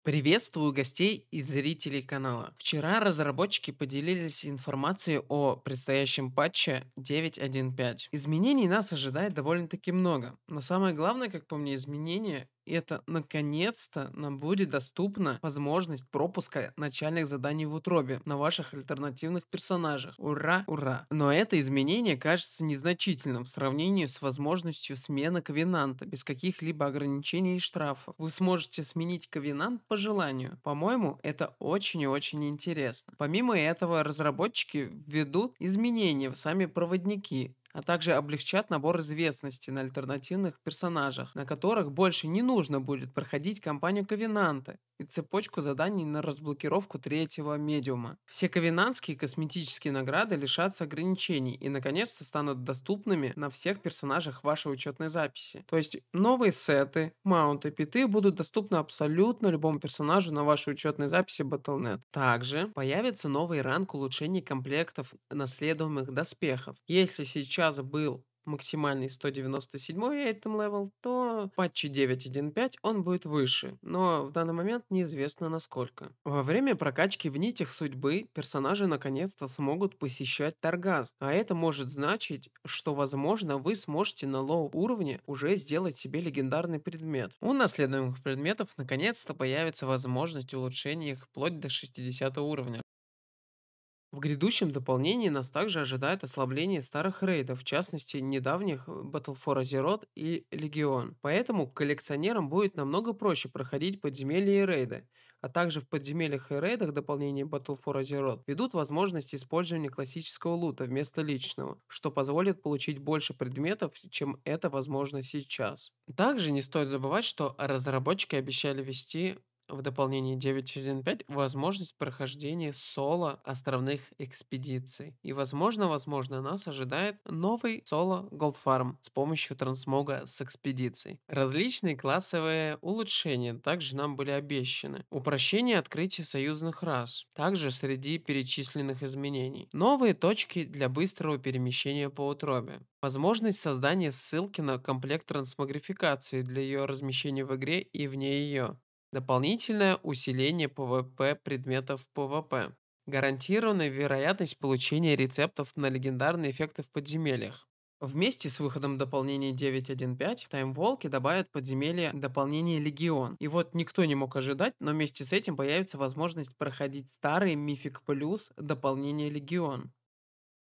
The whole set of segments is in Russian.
Приветствую гостей и зрителей канала. Вчера разработчики поделились информацией о предстоящем патче 9.1.5. Изменений нас ожидает довольно-таки много, но самое главное, как по мне, изменение это наконец-то нам будет доступна возможность пропуска начальных заданий в утробе на ваших альтернативных персонажах. Ура, ура! Но это изменение кажется незначительным в сравнении с возможностью смены ковенанта без каких-либо ограничений и штрафов. Вы сможете сменить ковенант по желанию. По-моему, это очень и очень интересно. Помимо этого, разработчики введут изменения в сами проводники, а также облегчат набор известности на альтернативных персонажах, на которых больше не нужно будет проходить кампанию Ковенанта и цепочку заданий на разблокировку третьего медиума. Все ковенантские косметические награды лишатся ограничений и наконец-то станут доступными на всех персонажах вашей учетной записи. То есть новые сеты, маунты, питы будут доступны абсолютно любому персонажу на вашей учетной записи Battle.net. Также появится новый ранг улучшений комплектов наследуемых доспехов. Если сейчас был максимальный 197 айтем левел, то в патче 9.1.5 он будет выше, но в данный момент неизвестно насколько. Во время прокачки в нитях судьбы персонажи наконец-то смогут посещать Таргаст, а это может значить, что возможно вы сможете на лоу уровне уже сделать себе легендарный предмет. У наследуемых предметов наконец-то появится возможность улучшения их вплоть до 60 уровня. В грядущем дополнении нас также ожидает ослабление старых рейдов, в частности, недавних Battle for Azeroth и Легион. Поэтому коллекционерам будет намного проще проходить подземелья и рейды, а также в подземельях и рейдах дополнения Battle for Azeroth ведут возможность использования классического лута вместо личного, что позволит получить больше предметов, чем это возможно сейчас. Также не стоит забывать, что разработчики обещали ввести в дополнение 9.1.5 возможность прохождения соло островных экспедиций. И возможно, нас ожидает новый соло голдфарм с помощью трансмога с экспедиций. Различные классовые улучшения также нам были обещаны. Упрощение открытия союзных рас. Также среди перечисленных изменений. Новые точки для быстрого перемещения по утробе. Возможность создания ссылки на комплект трансмогрификации для ее размещения в игре и вне ее. Дополнительное усиление ПВП предметов ПВП. Гарантированная вероятность получения рецептов на легендарные эффекты в подземельях. Вместе с выходом дополнения 9.1.5 в Таймволке добавят подземелье дополнение Легион. И вот никто не мог ожидать, но вместе с этим появится возможность проходить старый Мифик Плюс дополнение Легион.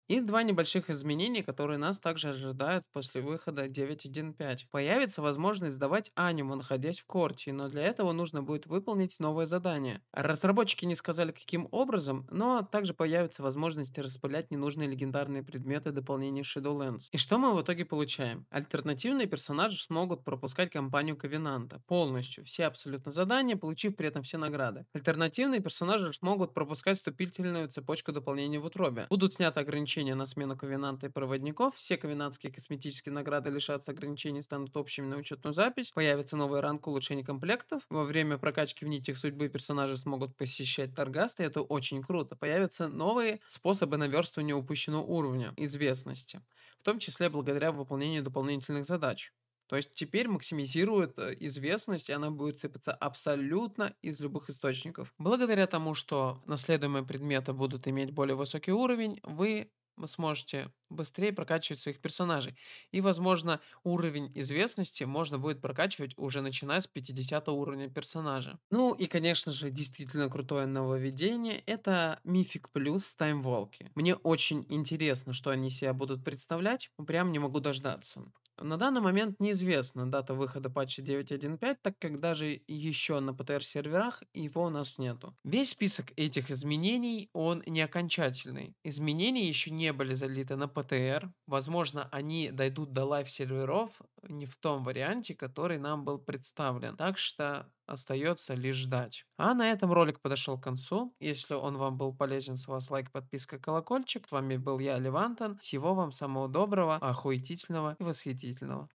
И два небольших изменения, которые нас также ожидают после выхода 9.1.5. Появится возможность сдавать аниме, находясь в корте, но для этого нужно будет выполнить новое задание. Разработчики не сказали, каким образом, но также появится возможность распылять ненужные легендарные предметы дополнения Shadowlands. И что мы в итоге получаем? Альтернативные персонажи смогут пропускать кампанию Ковенанта полностью, все абсолютно задания, получив при этом все награды. Альтернативные персонажи смогут пропускать вступительную цепочку дополнений в утробе. Будут сняты ограничения на смену ковенанта и проводников, все ковенантские косметические награды лишатся ограничений, станут общими на учетную запись, появится новый ранг улучшения комплектов, во время прокачки в нитях судьбы персонажи смогут посещать Таргаст, и это очень круто. Появятся новые способы наверстывания упущенного уровня известности, в том числе благодаря выполнению дополнительных задач. То есть теперь максимизирует известность, и она будет сыпаться абсолютно из любых источников. Благодаря тому, что наследуемые предметы будут иметь более высокий уровень, вы сможете быстрее прокачивать своих персонажей. И, возможно, уровень известности можно будет прокачивать уже начиная с 50 уровня персонажа. Ну и, конечно же, действительно крутое нововведение — это Мифик Плюс Таймволки. Мне очень интересно, что они себя будут представлять. Прям не могу дождаться. На данный момент неизвестна дата выхода патча 9.1.5, так как даже еще на ПТР-серверах его у нас нету. Весь список этих изменений, он не окончательный. Изменения еще не были залиты на ПТР. Возможно, они дойдут до лайв-серверов не в том варианте, который нам был представлен. Так что остается лишь ждать. А на этом ролик подошел к концу. Если он вам был полезен, с вас лайк, подписка, колокольчик. С вами был я, Левантон. Всего вам самого доброго, охуительного и восхитительного.